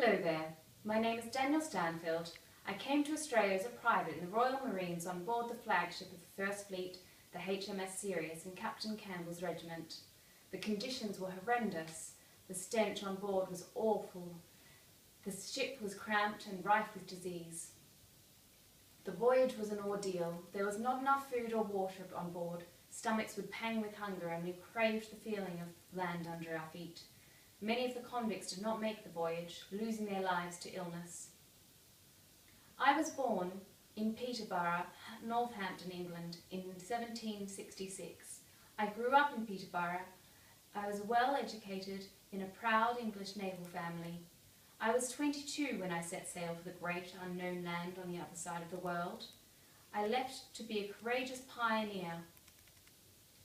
Hello there, my name is Daniel Stanfield. I came to Australia as a private in the Royal Marines on board the flagship of the First Fleet, the HMS Sirius, in Captain Campbell's regiment. The conditions were horrendous. The stench on board was awful. The ship was cramped and rife with disease. The voyage was an ordeal. There was not enough food or water on board. Stomachs would pang with hunger, and we craved the feeling of land under our feet. Many of the convicts did not make the voyage, losing their lives to illness. I was born in Peterborough, Northampton, England, in 1766. I grew up in Peterborough. I was well educated in a proud English naval family. I was 22 when I set sail for the great unknown land on the other side of the world. I left to be a courageous pioneer,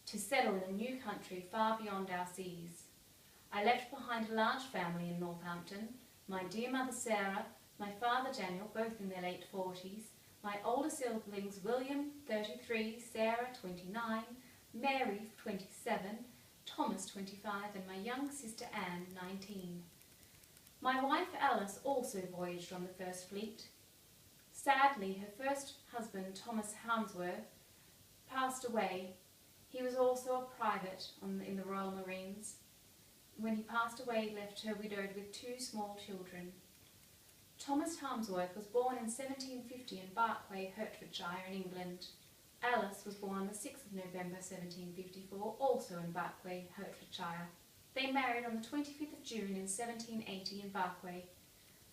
to settle in a new country far beyond our seas. I left behind a large family in Northampton, my dear mother Sarah, my father Daniel, both in their late 40s, my older siblings William, 33, Sarah, 29, Mary, 27, Thomas, 25, and my young sister Anne, 19. My wife Alice also voyaged on the First Fleet. Sadly, her first husband, Thomas Harmsworth, passed away. He was also a private in the Royal Marines. When he passed away, he left her widowed with 2 small children. Thomas Harmsworth was born in 1750 in Barkway, Hertfordshire in England. Alice was born on the 6th of November 1754, also in Barkway, Hertfordshire. They married on the 25th of June in 1780 in Barkway.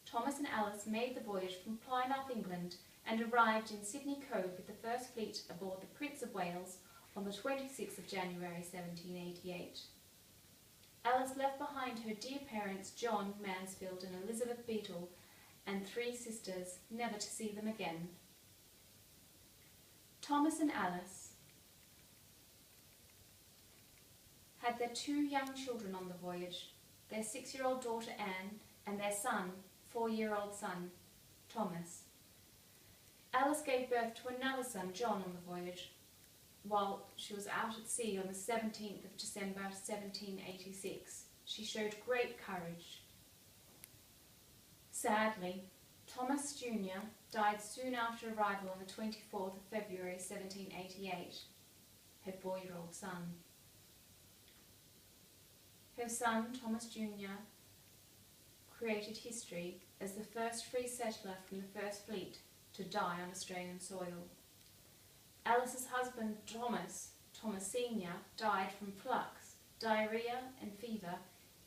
Thomas and Alice made the voyage from Plymouth, England, and arrived in Sydney Cove with the First Fleet aboard the Prince of Wales on the 26th of January 1788. Alice left behind her dear parents John Mansfield and Elizabeth Beetle and 3 sisters, never to see them again. Thomas and Alice had their 2 young children on the voyage, their 6-year-old daughter Anne and their son, 4-year-old son, Thomas. Alice gave birth to another son, John, on the voyage, while she was out at sea on the 17th of December 1786. She showed great courage. Sadly, Thomas Jr. died soon after arrival on the 24th of February 1788, her 4-year-old son. Her son, Thomas Jr., created history as the first free settler from the First Fleet to die on Australian soil. Alice's husband, Thomas Sr., died from flux, diarrhoea and fever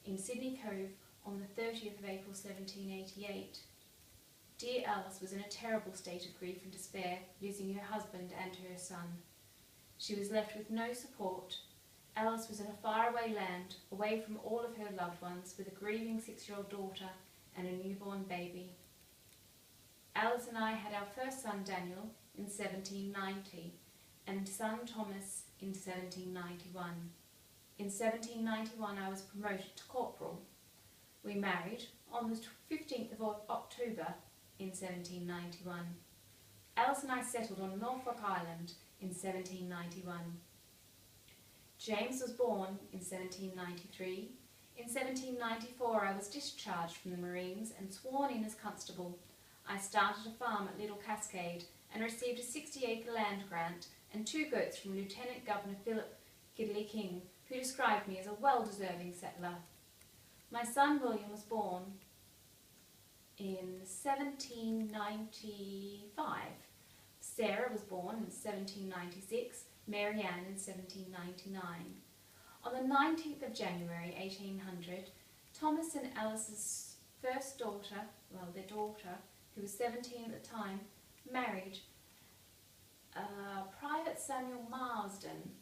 in Sydney Cove on the 30th of April 1788. Dear Alice was in a terrible state of grief and despair, losing her husband and her son. She was left with no support. Alice was in a faraway land, away from all of her loved ones, with a grieving 6-year-old daughter and a newborn baby. Alice and I had our first son, Daniel, in 1790, and son Thomas in 1791. In 1791 I was promoted to corporal. We married on the 15th of October in 1791. Alice and I settled on Norfolk Island in 1791. James was born in 1793. In 1794 I was discharged from the Marines and sworn in as constable. I started a farm at Little Cascade and received a 60-acre land grant and 2 goats from Lieutenant Governor Philip Gidley King, who described me as a well-deserving settler. My son William was born in 1795. Sarah was born in 1796, Mary Ann in 1799. On the 19th of January 1800, Thomas and Alice's first daughter, their daughter, who was 17 at the time, married Private Samuel Marsden.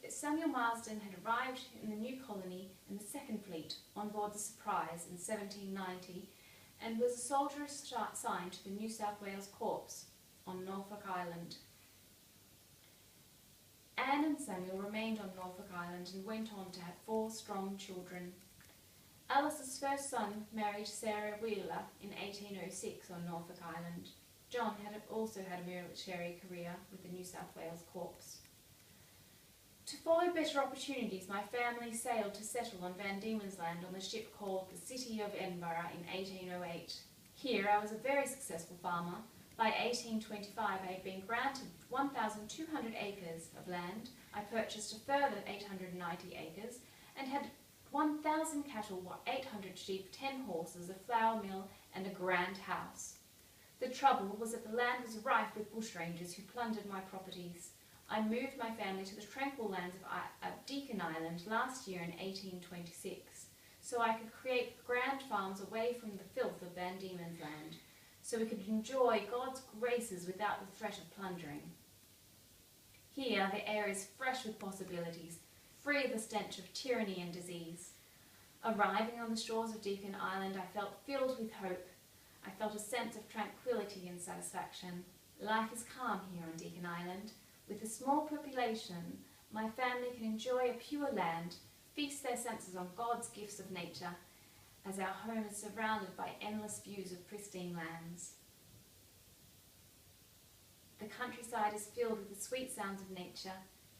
Samuel Marsden had arrived in the new colony in the Second Fleet on board the Surprise in 1790 and was a soldier assigned to the New South Wales Corps on Norfolk Island. Anne and Samuel remained on Norfolk Island and went on to have 4 strong children. Alice's first son married Sarah Wheeler in 1806 on Norfolk Island. John also had a military career with the New South Wales Corps. To follow better opportunities, my family sailed to settle on Van Diemen's Land on the ship called the City of Edinburgh in 1808. Here I was a very successful farmer. By 1825 I had been granted 1,200 acres of land. I purchased a further 890 acres and had 1,000 cattle, 800 sheep, 10 horses, a flour mill and a grand house. The trouble was that the land was rife with bushrangers who plundered my properties. I moved my family to the tranquil lands of Deacon Island last year in 1826, so I could create grand farms away from the filth of Van Diemen's Land, so we could enjoy God's graces without the threat of plundering. Here the air is fresh with possibilities, free of the stench of tyranny and disease. Arriving on the shores of Deacon Island, I felt filled with hope. I felt a sense of tranquility and satisfaction. Life is calm here on Deacon Island. With a small population, my family can enjoy a pure land, feast their senses on God's gifts of nature, as our home is surrounded by endless views of pristine lands. The countryside is filled with the sweet sounds of nature,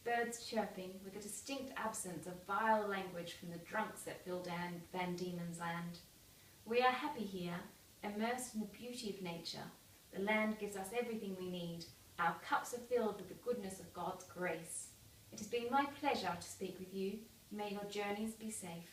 birds chirping, with a distinct absence of vile language from the drunks that fill Van Diemen's Land. We are happy here, immersed in the beauty of nature. The land gives us everything we need. Our cups are filled with the goodness of God's grace. It has been my pleasure to speak with you. May your journeys be safe.